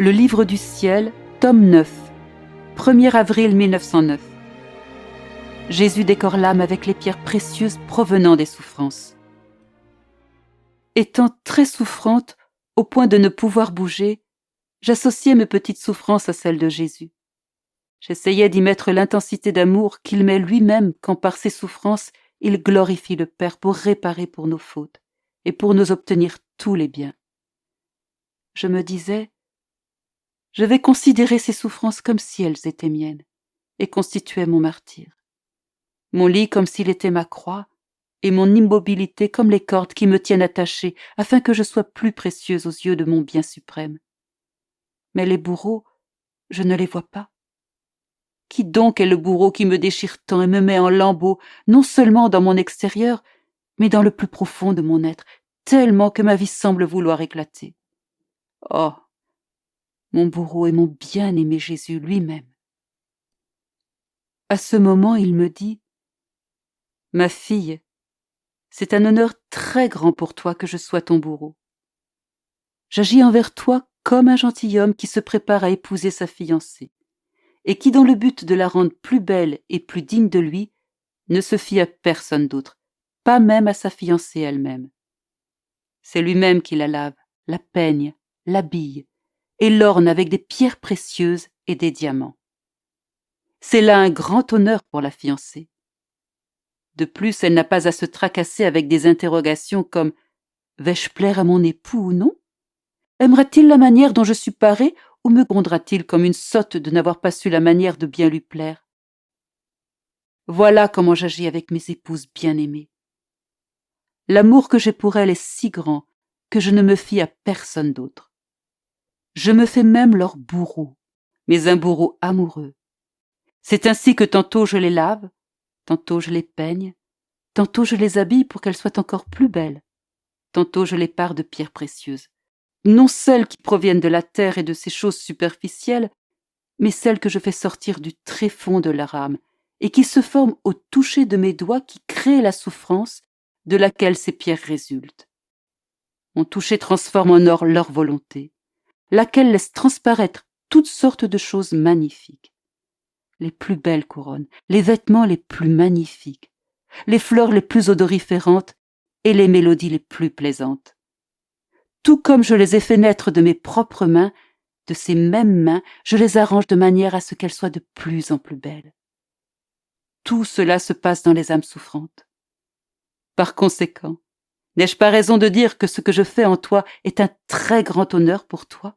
Le livre du ciel, tome 9, 1er avril 1909. Jésus décore l'âme avec les pierres précieuses provenant des souffrances. Étant très souffrante, au point de ne pouvoir bouger, j'associais mes petites souffrances à celles de Jésus. J'essayais d'y mettre l'intensité d'amour qu'il met lui-même quand par ses souffrances il glorifie le Père pour réparer pour nos fautes et pour nous obtenir tous les biens. Je me disais, je vais considérer ces souffrances comme si elles étaient miennes et constituaient mon martyre. Mon lit comme s'il était ma croix et mon immobilité comme les cordes qui me tiennent attachée afin que je sois plus précieuse aux yeux de mon bien suprême. Mais les bourreaux, je ne les vois pas. Qui donc est le bourreau qui me déchire tant et me met en lambeaux, non seulement dans mon extérieur, mais dans le plus profond de mon être, tellement que ma vie semble vouloir éclater. Oh, mon bourreau est mon bien-aimé Jésus lui-même. À ce moment, il me dit « Ma fille, c'est un honneur très grand pour toi que je sois ton bourreau. J'agis envers toi comme un gentilhomme qui se prépare à épouser sa fiancée, et qui, dans le but de la rendre plus belle et plus digne de lui, ne se fie à personne d'autre, pas même à sa fiancée elle-même. C'est lui-même qui la lave, la peigne, l'habille, et l'orne avec des pierres précieuses et des diamants. C'est là un grand honneur pour la fiancée. De plus, elle n'a pas à se tracasser avec des interrogations comme « Vais-je plaire à mon époux ou non ? Aimera-t-il la manière dont je suis parée ou me grondera-t-il comme une sotte de n'avoir pas su la manière de bien lui plaire ?» Voilà comment j'agis avec mes épouses bien-aimées. L'amour que j'ai pour elles est si grand que je ne me fie à personne d'autre. Je me fais même leur bourreau, mais un bourreau amoureux. C'est ainsi que tantôt je les lave, tantôt je les peigne, tantôt je les habille pour qu'elles soient encore plus belles, tantôt je les pare de pierres précieuses, non celles qui proviennent de la terre et de ces choses superficielles, mais celles que je fais sortir du tréfond de leur âme et qui se forment au toucher de mes doigts qui créent la souffrance de laquelle ces pierres résultent. Mon toucher transforme en or leur volonté, laquelle laisse transparaître toutes sortes de choses magnifiques. Les plus belles couronnes, les vêtements les plus magnifiques, les fleurs les plus odoriférantes et les mélodies les plus plaisantes. Tout comme je les ai fait naître de mes propres mains, de ces mêmes mains, je les arrange de manière à ce qu'elles soient de plus en plus belles. Tout cela se passe dans les âmes souffrantes. Par conséquent, n'ai-je pas raison de dire que ce que je fais en toi est un très grand honneur pour toi ?